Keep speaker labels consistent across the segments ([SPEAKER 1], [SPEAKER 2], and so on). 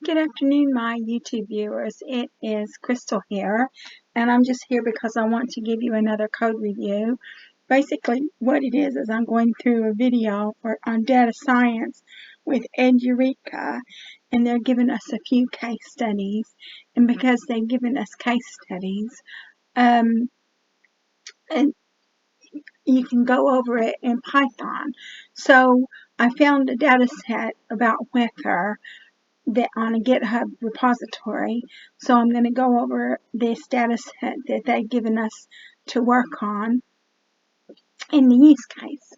[SPEAKER 1] Good afternoon, my YouTube viewers. It is Crystal here, and I'm just here because I want to give you another code review. Basically, what it is I'm going through a video on data science with Eureka, and they're giving us a few case studies. And because they've given us case studies, and you can go over it in Python. So I found a data set about weather that on a GitHub repository. So I'm going to go over this data set that they've given us to work on in the use case.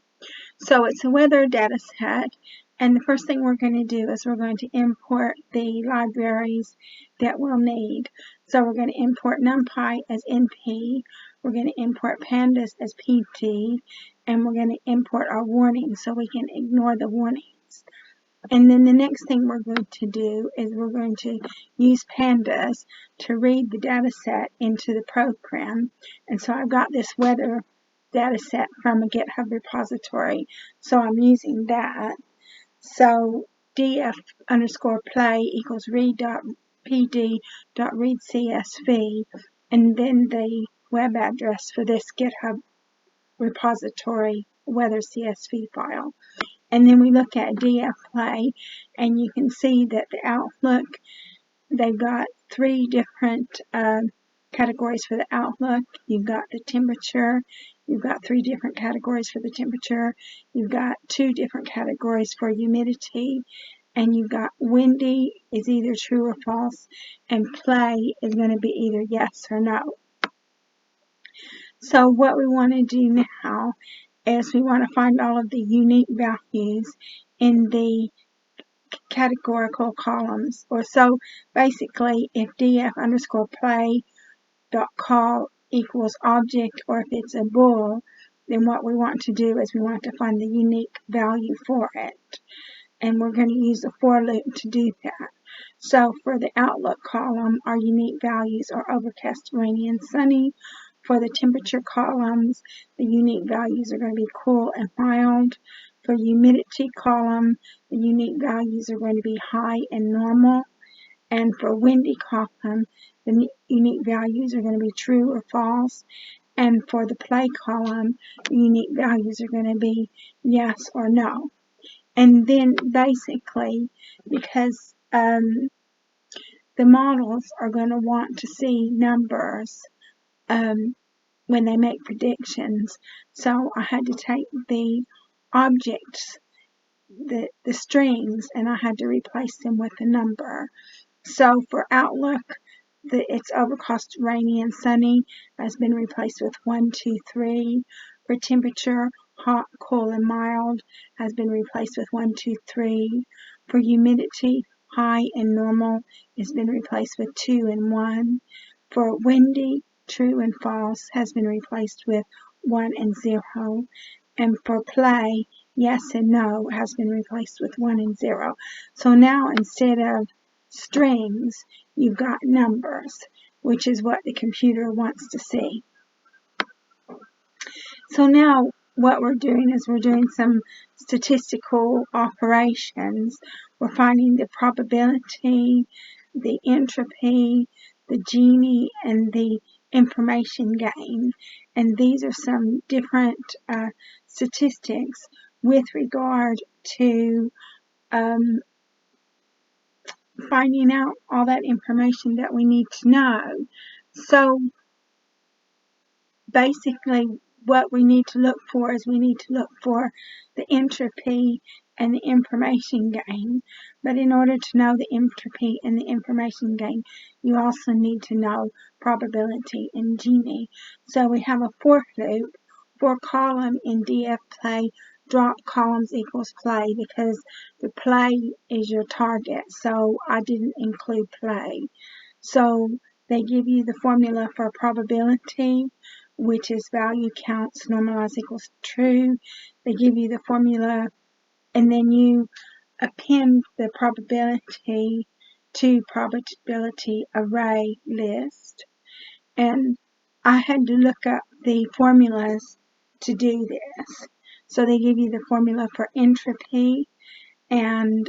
[SPEAKER 1] So it's a weather data set, and the first thing we're going to do is we're going to import the libraries that we'll need. So we're going to import NumPy as NP, we're going to import pandas as PD, and we're going to import our warnings so we can ignore the warnings. And then the next thing we're going to do is we're going to use pandas to read the data set into the program. And so I've got this weather data set from a GitHub repository, so I'm using that. So df_play equals read.pd.readcsv, and then the web address for this GitHub repository weather CSV file. And then we look at DF play, and you can see that the outlook, they've got three different categories for the outlook. You've got the temperature, you've got three different categories for the temperature, you've got two different categories for humidity, and you've got windy is either true or false, and play is going to be either yes or no. So what we want to do now is we want to find all of the unique values in the categorical columns. Or so basically, if df_play.call equals object, or if it's a bool, then what we want to do is we want to find the unique value for it. And we're going to use the for loop to do that. So for the outlook column, our unique values are overcast, rainy, and sunny. For the temperature columns, the unique values are going to be cool and mild. For humidity column, the unique values are going to be high and normal. And for windy column, the unique values are going to be true or false. And for the play column, the unique values are going to be yes or no. And then basically, because the models are going to want to see numbers when they make predictions, so I had to take the objects, the strings, and I had to replace them with a number. So for outlook, it's overcast, rainy, and sunny has been replaced with 1, 2, 3. For temperature, hot, cool, and mild has been replaced with 1, 2, 3. For humidity, high and normal has been replaced with 2 and 1. For windy, true and false has been replaced with 1 and 0. And for play, yes and no has been replaced with 1 and 0. So now instead of strings, you've got numbers, which is what the computer wants to see. So now what we're doing is we're doing some statistical operations. We're finding the probability, the entropy, the Gini, and the information gain. And these are some different statistics with regard to finding out all that information that we need to know. So basically, what we need to look for is we need to look for the entropy and the information gain. But in order to know the entropy and the information gain, you also need to know probability and Gini. So we have a for loop, for column in df play, drop columns equals play, because the play is your target, so I didn't include play. So they give you the formula for probability, which is value counts normalized equals true. They give you the formula, and then you append the probability to probability array list. And I had to look up the formulas to do this. So they give you the formula for entropy, and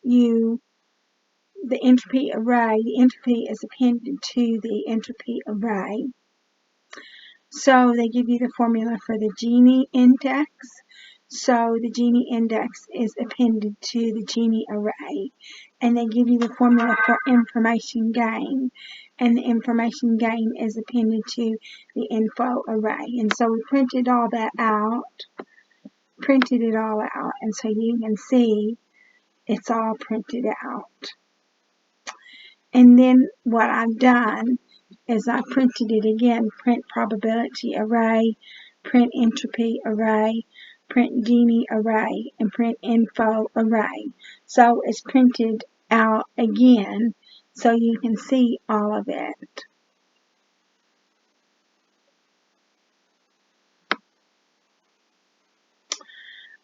[SPEAKER 1] you the entropy array, the entropy is appended to the entropy array. So they give you the formula for the Gini index. So the Gini index is appended to the Gini array. And they give you the formula for information gain. And the information gain is appended to the info array. And so we printed all that out, printed it all out. And so you can see it's all printed out. And then what I've done is I printed it again, print probability array, print entropy array, print Gini array, and print info array. So it's printed out again so you can see all of it.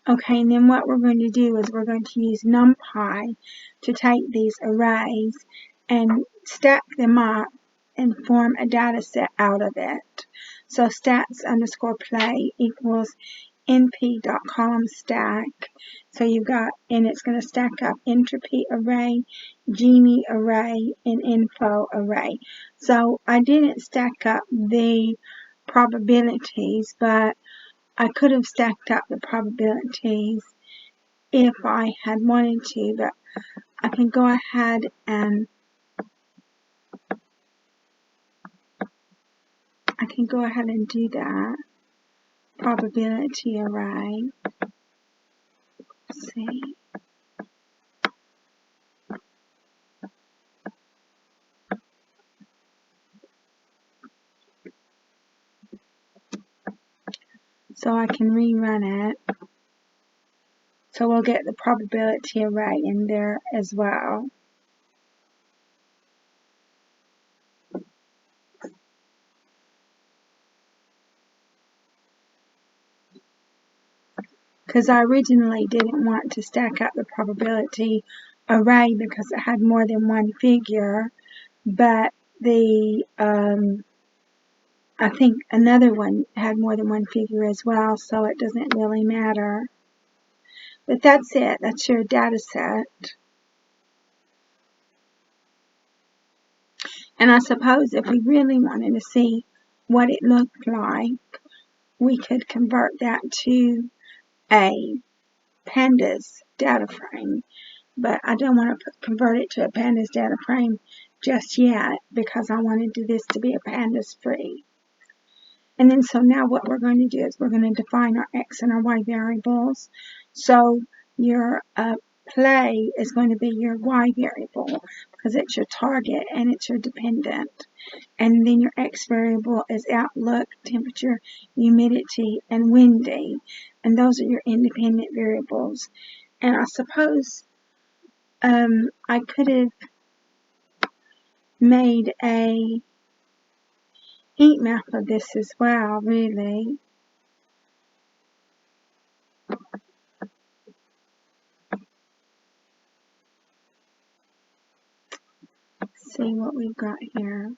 [SPEAKER 1] Okay, and then what we're going to do is we're going to use NumPy to take these arrays and stack them up and form a data set out of it. So stats_play equals np.columnStack. So you've got, and it's going to stack up entropy array, Gini array, and info array. So I didn't stack up the probabilities, but I could have stacked up the probabilities if I had wanted to, but I can go ahead and do that. Probability array. Let's see. So I can rerun it. So we'll get the probability array in there as well. Because I originally didn't want to stack up the probability array because it had more than one figure, but the I think another one had more than one figure as well, so it doesn't really matter. But that's it. That's your data set. And I suppose if we really wanted to see what it looked like, we could convert that to a pandas data frame. But I don't want to convert it to a pandas data frame just yet because I wanted this to be a pandas free. And then so now what we're going to do is we're going to define our x and our y variables. So your play is going to be your y variable because it's your target and it's your dependent. And then your x variable is outlook, temperature, humidity, and windy. And those are your independent variables. And I suppose I could have made a heat map of this as well, really. Let's see what we've got here.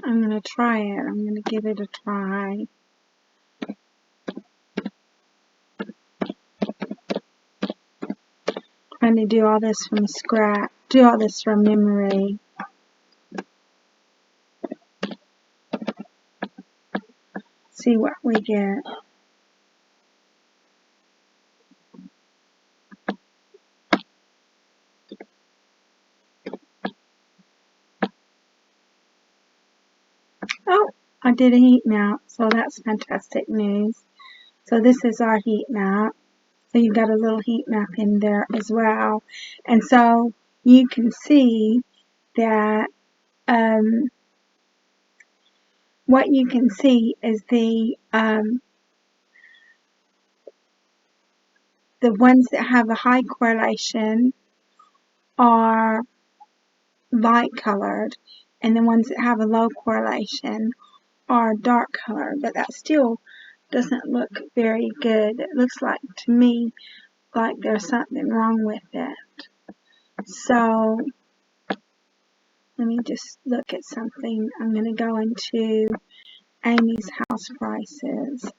[SPEAKER 1] I'm going to try it. I'm going to give it a try. Trying to do all this from scratch, do all this from memory. See what we get. Oh, I did a heat map, so that's fantastic news. So this is our heat map. So you've got a little heat map in there as well. And so you can see that what you can see is the ones that have a high correlation are light colored, and the ones that have a low correlation are dark colored, but that still doesn't look very good. It looks like, to me, like there's something wrong with it. So let me just look at something. I'm going to go into Amy's house prices.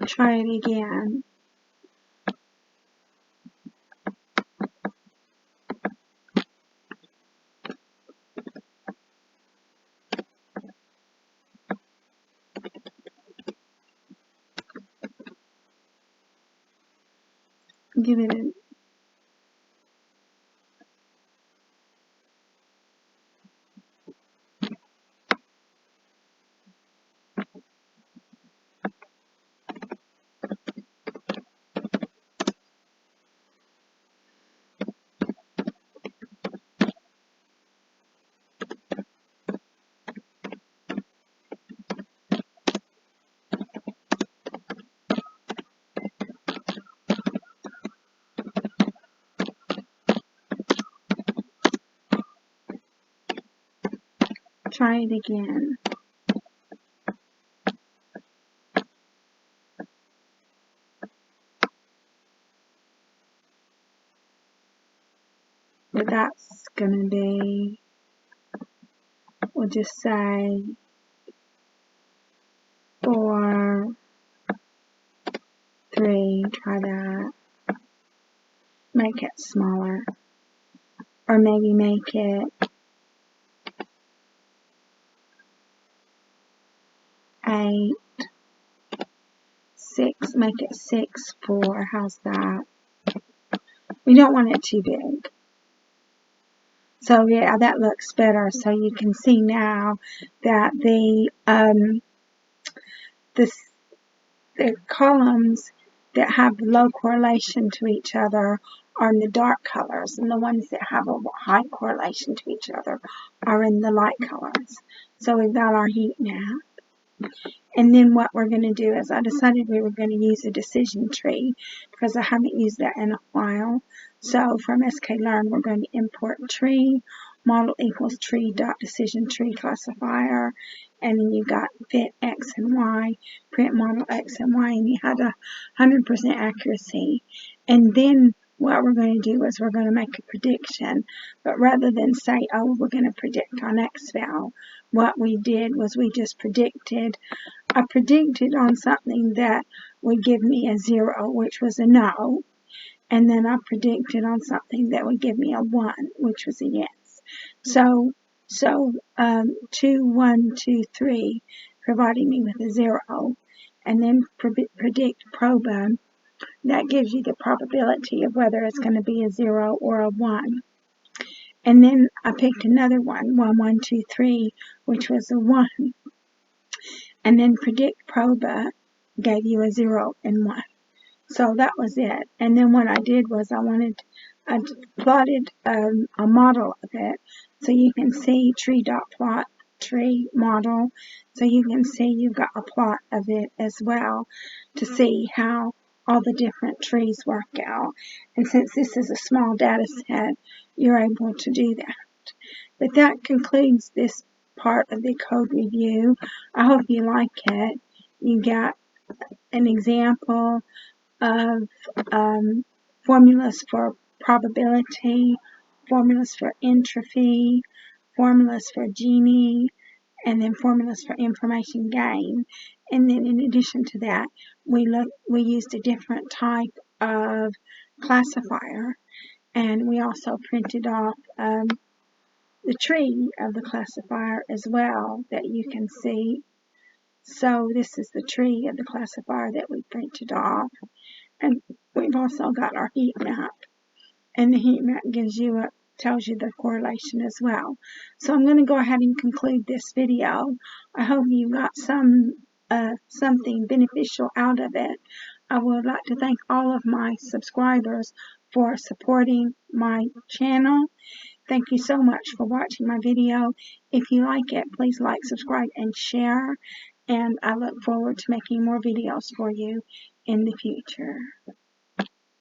[SPEAKER 1] Try it again. Give it a try it again. But that's gonna be, we'll just say 4, 3, try that. Make it smaller. Or maybe make it 8, 6, make it 6, 4, how's that? We don't want it too big. So yeah, that looks better. So you can see now that the columns that have low correlation to each other are in the dark colors, and the ones that have a high correlation to each other are in the light colors. So we've got our heat map. And then what we're going to do is I decided we were going to use a decision tree because I haven't used that in a while. So from sklearn, we're going to import tree, model equals tree dot decision tree classifier, and then you got fit X and Y, print model X and Y, and you had 100% accuracy. And then what we're going to do is we're going to make a prediction, but rather than say, oh, we're going to predict on Excel, what we did was we just predicted. I predicted on something that would give me a 0, which was a no, and then I predicted on something that would give me a 1, which was a yes. So 2, 1, 2, 3 providing me with a 0, and then predict proba. That gives you the probability of whether it's going to be a 0 or a 1. And then I picked another one, 1, 1, 2, 3, which was a 1. And then predict proba gave you a 0 and 1. So that was it. And then what I did was I plotted a model of it. So you can see tree.plot, tree model. So you can see you've got a plot of it as well to see how all the different trees work out. And since this is a small data set, you're able to do that. But that concludes this part of the code review. I hope you like it. You got an example of formulas for probability, formulas for entropy, formulas for Gini, and then formulas for information gain. And then in addition to that, we used a different type of classifier, and we also printed off the tree of the classifier as well that you can see. So this is the tree of the classifier that we printed off. And we've also got our heat map. And the heat map tells you the correlation as well. So I'm going to go ahead and conclude this video. I hope you got something beneficial out of it. I would like to thank all of my subscribers for supporting my channel. Thank you so much for watching my video. If you like it, please like, subscribe, and share. And I look forward to making more videos for you in the future.